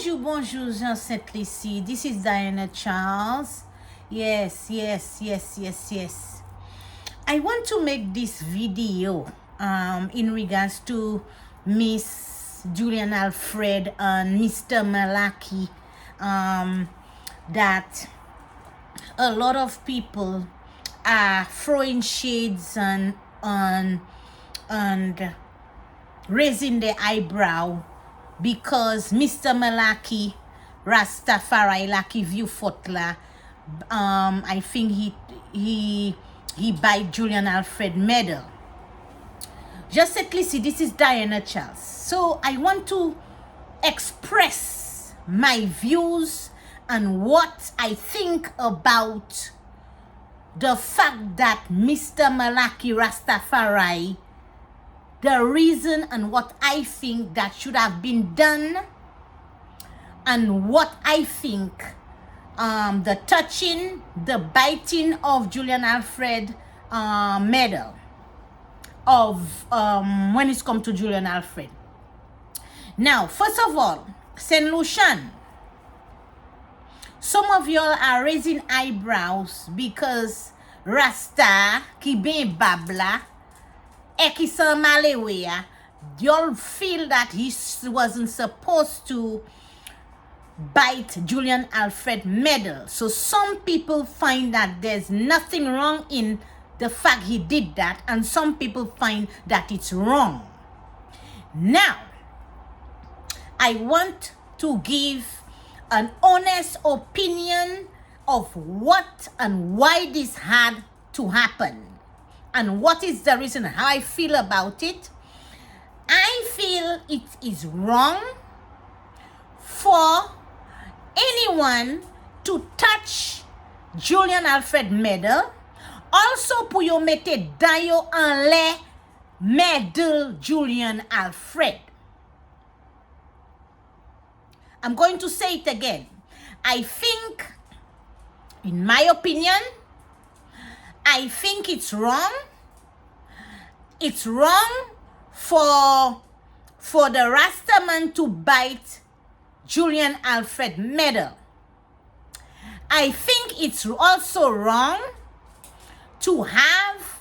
Bonjour, Jean Saint-Lucie. This is Diana Charles. Yes. I want to make this video in regards to Miss Julien Alfred and Mr. Malaki, that a lot of people are throwing shades and raising their eyebrow because Mr. Malaki Rastafari Lucky View Fotla, I think he buy Julien Alfred medal. Just at least this is Diana Charles. So I want to express my views and what I think about the fact that Mr. Malaki Rastafari, the reason and what I think that should have been done, and what I think the touching, the biting of Julien Alfred medal of when it's come to Julien Alfred. Now, first of all, Saint Lucian, some of y'all are raising eyebrows because Rasta ki ben babla Ekisa Malewea, y'all feel that he wasn't supposed to bite Julien Alfred medal. So some people find that there's nothing wrong in the fact he did that, and some people find that it's wrong. Now, I want to give an honest opinion of what and why this had to happen, and what is the reason, how I feel about it. I feel it is wrong for anyone to touch Julien Alfred medal. Also, pour yo mette dayo en le medal Julien Alfred. I'm going to say it again. I think, in my opinion, I think it's wrong. It's wrong for the Rastaman to bite Julien Alfred medal. I think it's also wrong to have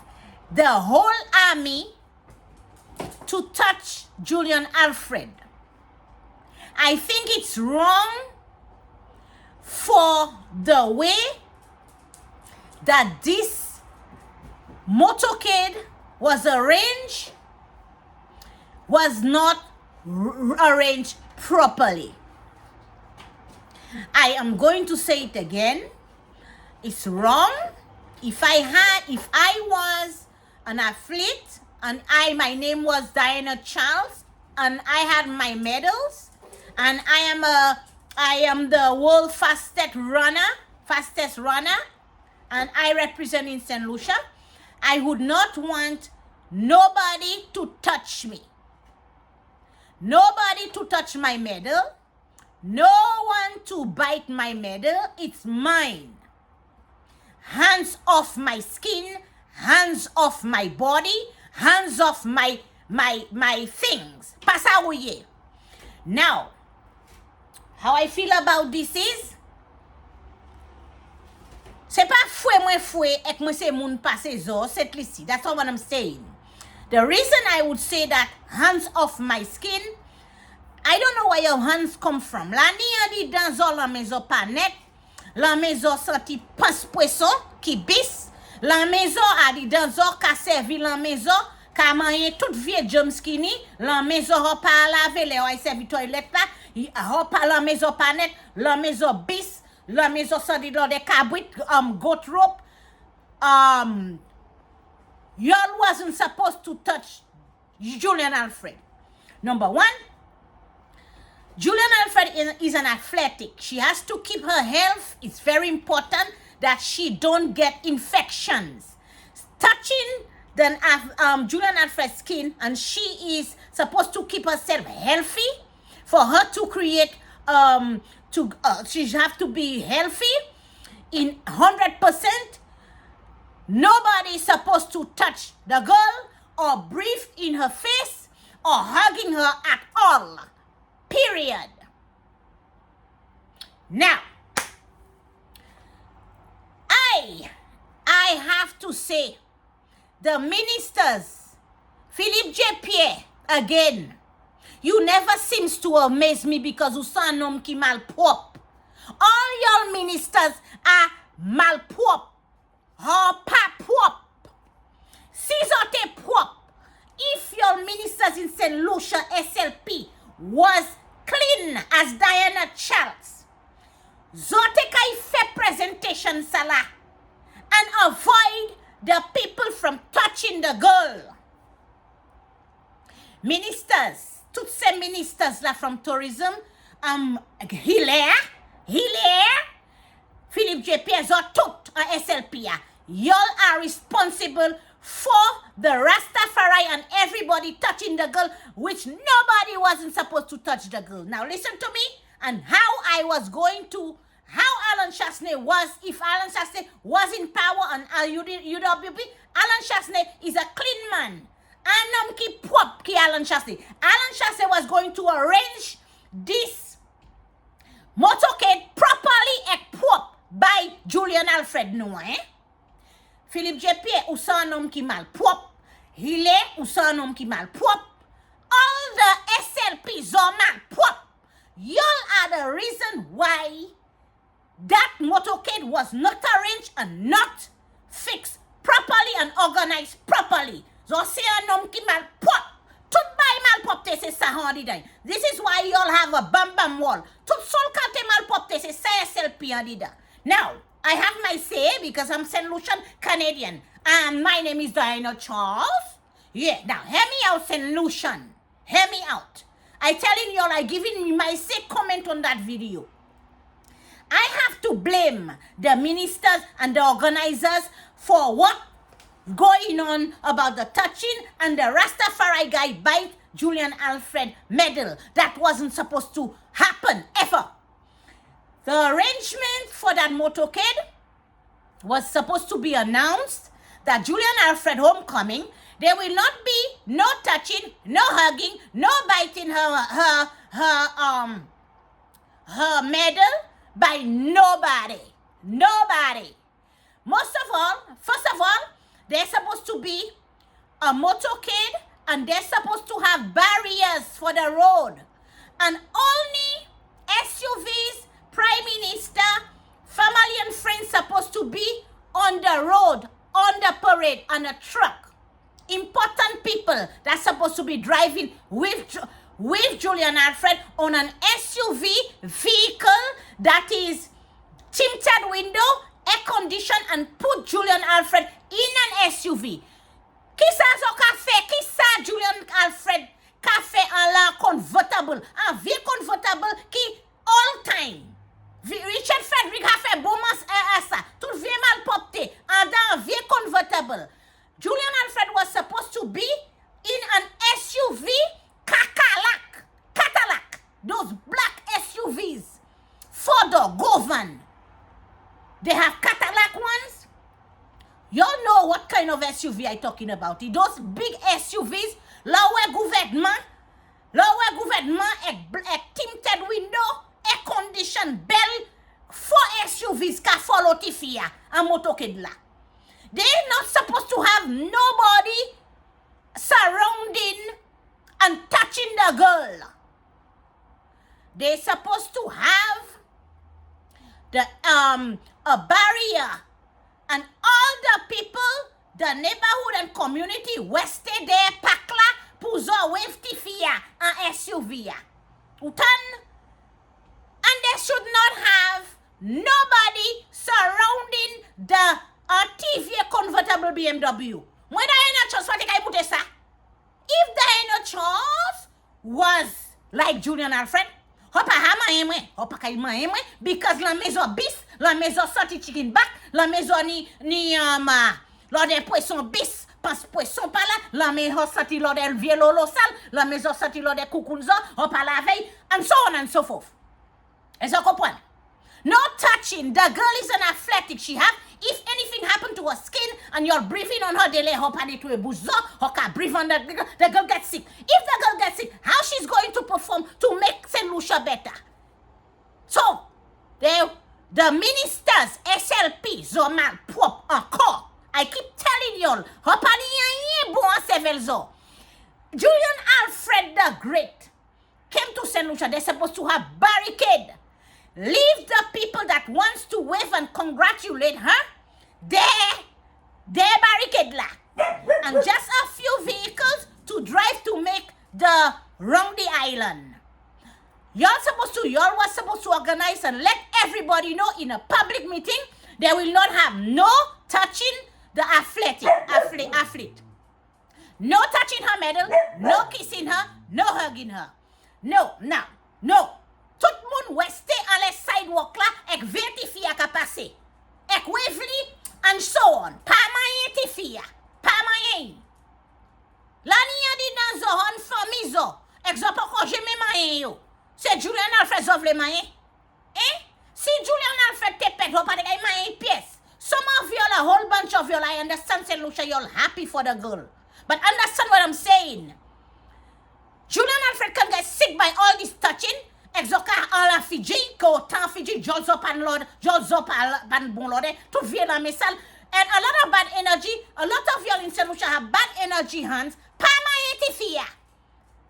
the whole army to touch Julien Alfred. I think it's wrong for the way that this motorcade was arranged, was not arranged properly. I am going to say it again. It's wrong. If I was an athlete and my name was Diana Charles and I had my medals and I am the world fastest runner, and I represent in St. Lucia, I would not want nobody to touch me. Nobody to touch my medal. No one to bite my medal. It's mine. Hands off my skin. Hands off my body. Hands off my things. Pasaouye. Now, how I feel about this is, c'est pas foué ek mwen se moun passe zo, set lisi. That's all what I'm saying. The reason I would say that hands off my skin, I don't know where your hands come from. La ni a di dan zo la mezo panet, la mezo santi pas pweso, ki bis, la mezo a di dan zo ka servi la mezo, ka manye tout vie jom skini, la mezo ho pa lave le oy servi toilet la, ho pa la mezo panet, la mezo bis, la mezo santi do de kabwit, goat rope. Y'all wasn't supposed to touch Julien Alfred. Number one, Julien Alfred is an athletic. She has to keep her health. It's very important that she don't get infections. Touching the Julien Alfred's skin, and she is supposed to keep herself healthy. For her to create, she have to be healthy in 100%. Nobody is supposed to touch the girl or breathe in her face or hugging her at all. Period. Now, I have to say, the ministers, Philip J. Pierre, again, you never seems to amaze me because you son nom ki malpropre. All your ministers are malpropre. Or pas propre. Si zote propre. If your ministers in St. Lucia SLP was clean as Diana Charles, zote kay fe presentation sala and avoid the people from touching the girl. Ministers, toutes ces ministers là from tourism, Julien, Philippe J. Pierre, tout SLP. Y'all are responsible for the Rastafari and everybody touching the girl, which nobody wasn't supposed to touch the girl. Now listen to me and how I was going to, how Alan Chasney was, if Alan Chasney was in power on UWP, Alan Chasney is a clean man. Anam ki pop ki Alan Chasney. Alan Chasney was going to arrange this motorcade properly and pop by Julien Alfred no, Philippe J. Pierre, ou sa nom ki malpropre. Julien, ou sa nom ki malpropre. All the SLPs are malpropre. Y'all are the reason why that motorcade was not arranged and not fixed properly and organized properly. So say a nom ki malpropre. Tout bay malpropre se sa handi day. This is why y'all have a bam wall. Tout sol kante malpropre se sa SLP handi da. Now, I have my say because I'm St. Lucian Canadian. And my name is Diana Charles. Yeah, now hear me out, St. Lucian. Hear me out. I telling y'all, I giving me my say comment on that video. I have to blame the ministers and the organizers for what going on about the touching and the Rastafari guy bite Julien Alfred medal. That wasn't supposed to happen ever. The arrangement for that motorcade was supposed to be announced that Julien Alfred homecoming, there will not be no touching, no hugging, no biting her medal by nobody. Nobody. First of all, there's supposed to be a motorcade and they're supposed to have barriers for the road. And only SUVs, Prime Minister, family and friends supposed to be on the road, on the parade, on a truck. Important people that's supposed to be driving with Julien Alfred on an SUV vehicle that is tinted window, air conditioned, and put Julien Alfred in an SUV. Qui sa zo ka fe? Qui sa Julien Alfred ka fe en la convertible? Un vieux convertible qui all time. Richard Frederick a fait bomas ça. Tout vieux mal porté. En dans un vieux convertible. Julien Alfred was supposed to be in an SUV Cadillac. Those black SUVs. Ford, Govan. They have Cadillac ones. Y'all know what kind of SUV I talking about. Those big SUVs. Lower gouvernement, a tinted window, air conditioned bell, 4 SUVs ka follow tifia and motorcade la. They're not supposed to have nobody surrounding and touching the girl. They're supposed to have the a barrier and all the people, the neighborhood and community west there pakla puzo wave tifia and SUV. Utan, and they should not have nobody surrounding the TV convertible BMW. When Diana Charles, what I put sa? If Diana Charles was like Julien Alfred, hopa hama emwe, hopa kaima emwe, because la maison bis, la maison sorti chicken back, la maison ni lors des poissons bis, pas poisson pas là, la maison sorti lors des vieux lolo sal, la maison sorti lors des coucounza, hopa la veille, and so on and so forth. Est-ce que vous comprenez? No touching. The girl is an athletic. She have, if anything happened to her skin and you're breathing on her, they lay her panty to a buzo, her can breathe on the girl gets sick. If the girl gets sick, how she's going to perform to make St. Lucia better? So, The ministers, SLP, Zomal, Pop, encore. I keep telling y'all, hopani yanye bon sevel zo. Julien Alfred the Great came to St. Lucia. They're supposed to have barricade. Leave the people that wants to wave and congratulate her. They barricade la. And just a few vehicles to drive to make the round the island. Y'all was supposed to organize and let everybody know in a public meeting they will not have no touching the athlete. No touching her medal, no kissing her, no hugging her. No. Tout moun weste à la sidewalk la ek vertifia ka passe. Ek Waverly and so on. Pa mayen tifia. Pa mayen. La niya di nan zo hon famizo. Ek zo poko jeme mayen yo. Se Julien Alfred zov le mayen. Si Julien Alfred te pet ho pa de kay mayen pièce. Some of y'all, a whole bunch of y'all, I understand, St. Lucia, y'all happy for the girl. But understand what I'm saying. Julian Alfred can get sick by all this touching. Exoka all la Fiji, go tan Fiji, jolz up and lord, jolz up and bon lord, to vie la mesal. And a lot of bad energy, a lot of y'all in St. Lucia have bad energy hands. Pa ma yetifia.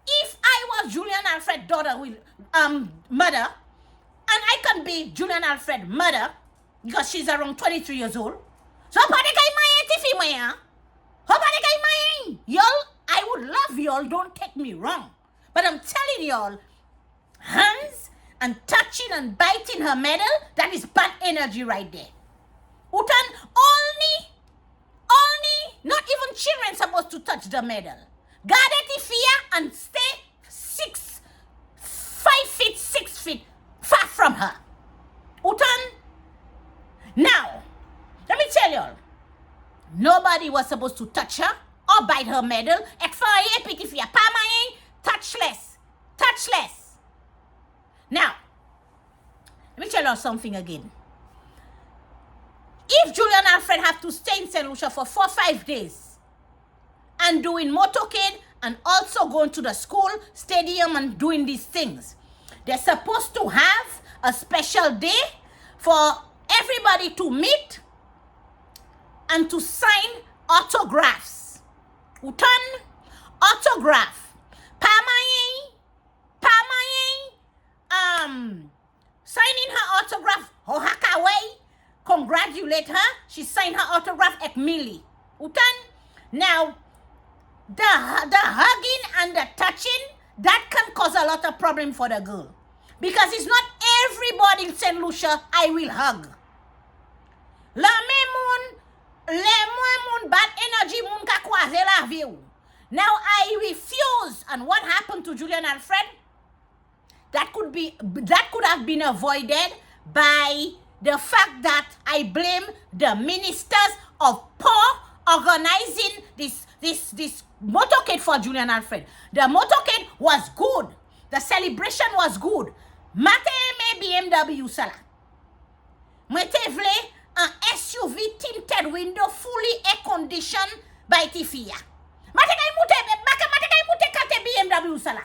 If I was Julian Alfred daughter with mother, and I can be Julian Alfred mother, because she's around 23 years old. So pa de kay ma yetifi mo ya. Ho pa de kay ma. Y'all, I would love y'all, don't take me wrong. But I'm telling y'all, hands and touching and biting her medal, that is bad energy right there. Utan, only, not even children supposed to touch the medal. Guard it fear and stay 5 feet, 6 feet far from her. Utan, now, let me tell y'all, nobody was supposed to touch her or bite her medal. Touchless. Now, let me tell you something again. If Julian Alfred have to stay in St. Lucia for 4-5 days and doing motorcade and also going to the school, stadium and doing these things, they're supposed to have a special day for everybody to meet and to sign autographs. Utan autograph. Signing her autograph, Hohakaway, congratulate her. She signed her autograph at Millie. Utan. Now, the hugging and the touching, that can cause a lot of problem for the girl. Because it's not everybody in St. Lucia I will hug. La moun bad energy moun ka kwaze la vie. Now I refuse. And what happened to Julian Alfred? That could have been avoided by the fact that I blame the ministers of poor organizing this motorcade for Julian Alfred. The motorcade was good. The celebration was good. Mate me BMW sala. Mete vle an SUV tinted window fully air conditioned by Tifia. Mate kay mute kate BMW sala.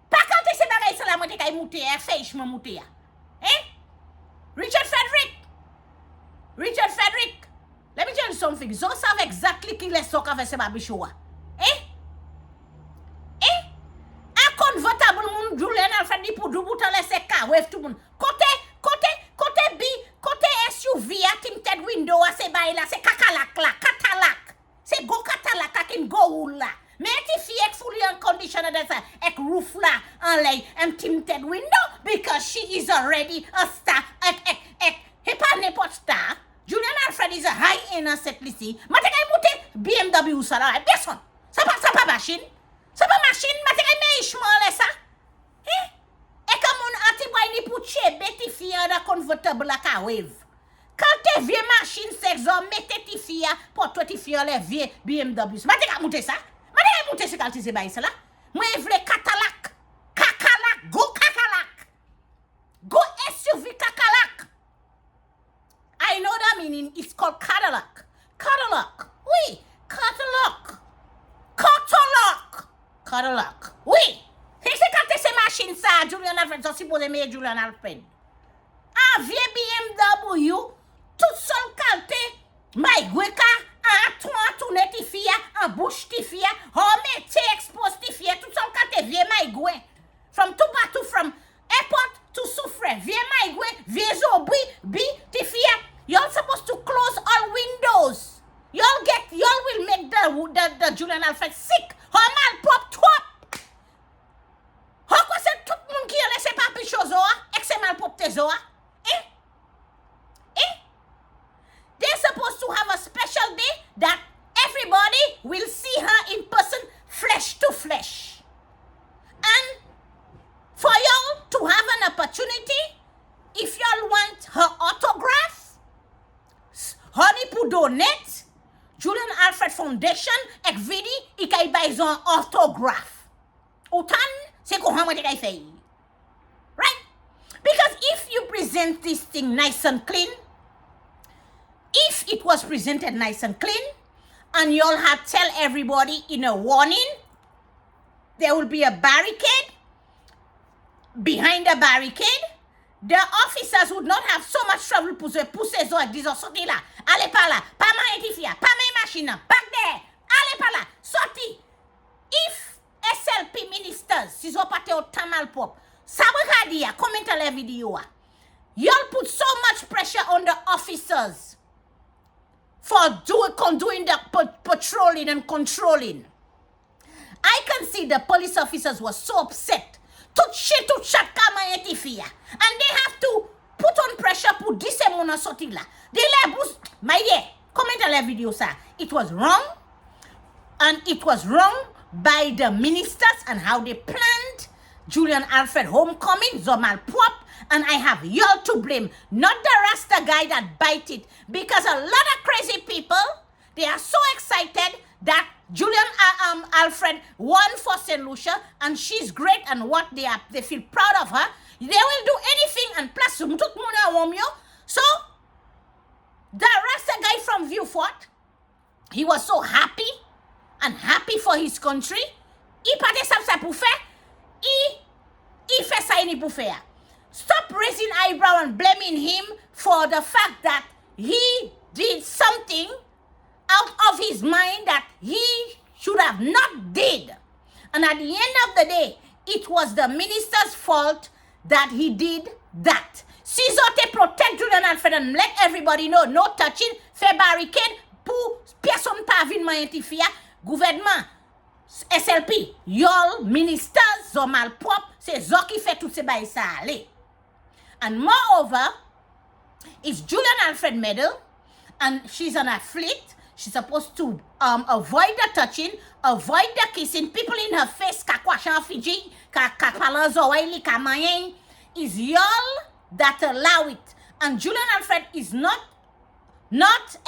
Pa kate se bagay sala mate kay mute feish ma mute ya. Richard Frederick. Let me tell you something. Zo sav exactly ki les sok ave se babichoua. Convertible moun Julien Alfred di pou dou boutan lese ka wave tout moun. Kote SUV a tinted window a se bay la se kakalak la, katalak. Se go katalak akin go ou la. Mais ti fi ek fully unconditioned de sa ek roof la an lay and tinted window because she is already a star. He pa nepot star. Julien Alfred is a high end asset lisi. Mate kay mute BMW sa la. Beson. Sa pa machine. Sa pa machine, mate kay me ishman le sa. Eka moun anti-boy ni pou che beti fiya da convertible la ka wave. Quand te vie machine sexo, mette ti fiya, poto ti fiya le vie BMW. Mate kay mute sa. Mate kay mute se kalti se bay sa la. Mwen vle kakalak. Go SUV kakalak. I know that meaning. It's called Cadillac. Oui. Cadillac. Oui. Se kante se machine sa, Julien Alfred, so suppose me Julien Alfred. un vieux BMW, tout seul calte, maïgweka, en tourne tifia, en bouche tifia, homete expose tifia, tout seul calte vieux maïgwe. From Tupatu, from airport to Soufre, vieux maïgwe, vieux zobui, bi tifia. Y'all supposed to close all windows. Y'all will make the Julien Alfred sick. Homal pop twop. How se tout moun ki yon laisse papi chozo a, ek se mal pop te zo a? They're supposed to have a special day that everybody will see her in person, flesh to flesh. And for y'all to have an opportunity, if y'all want her autograph, honey pou donate, Julien Alfred Foundation, ek vidi, ikay bay zon autograph. Utan, se ko hamwe te kay fay. Right? Because if you present this thing nice and clean, if it was presented nice and clean, and y'all have tell everybody in a warning, there will be a barricade. Behind the barricade, the officers would not have so much trouble pousser zo ak dizo sorti la. Allez par là, pas ma etifia, pas ma machine, back there. Allez par là, sorti. If SLP ministers, si zo pate o tamal pop, sa we ya, comment la video a. Y'all put so much pressure on the officers for doing the patrolling and controlling. I can see the police officers were so upset. Tout chat kama etifia. And they have to put on pressure pour disemona sorti la. They le boost. Maye, comment la video sa. It was wrong. And it was wrong by the ministers and how they planned Julien Alfred homecoming, Zomal Pop. And I have y'all to blame, not the Rasta guy that bite it. Because a lot of crazy people, they are so excited that Julien Alfred won for St. Lucia, and she's great, and what they feel proud of her. They will do anything, and plus, so the Rasta guy from Viewfort, he was so happy, and happy for his country. He pate sa pou fè, he fè sa ini pou fè. Stop raising eyebrow and blaming him for the fact that he did something out of his mind that he should have not did. And at the end of the day, it was the minister's fault that he did that. Sizo te protect Julien Alfred and let everybody know, no touching, fe barricade, pou person pa vin man intifia, gouvernement, SLP, y'all ministers, zo malpropre, se zo ki fe tout se bay sa ale. And moreover, it's Julien Alfred medal, and she's an athlete. She's supposed to avoid the touching, avoid the kissing. People in her face, ka kwashan Fiji, ka palan zowaili, ka mayen. Is y'all that allow it. And Julien Alfred is not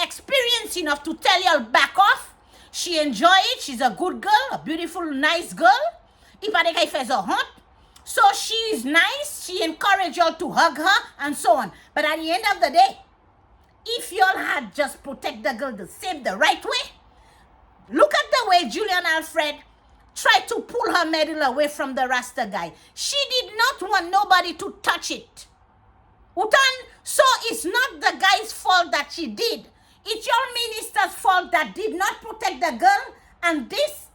experienced enough to tell y'all back off. She enjoy it. She's a good girl, a beautiful, nice girl. Ipa de kay fez a hunt. So she is nice. She encouraged y'all to hug her and so on. But at the end of the day, if y'all had just protect the girl the same, the right way, look at the way Julien Alfred tried to pull her medal away from the Rasta guy. She did not want nobody to touch it. Utan, so it's not the guy's fault that she did. It's your minister's fault that did not protect the girl, and this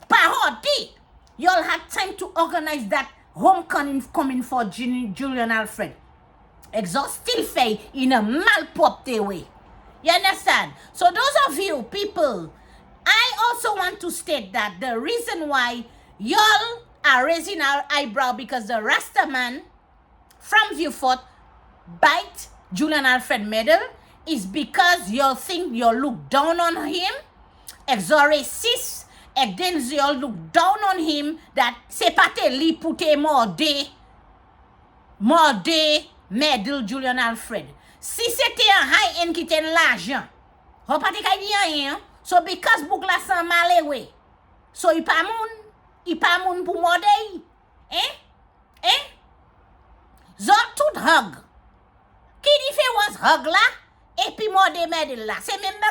parody. Y'all had time to organize that homecoming for Julien Alfred. Exhaust still fay in a malpropre way. You understand? So those of you people, I also want to state that the reason why y'all are raising our eyebrow because the Rasta man from Viewfort bite Julien Alfred medal is because y'all think y'all look down on him. Exorcist. And then y'all look down on him that se pate li pute more de medal Julien Alfred. Si c'était un high-end qui ten l'argent, ho pate kay di rien. So because bouk la san malewe, so y pa moun pou mode. Zot tout hug. Ki di fe was hug la, epi mode medal la. Se même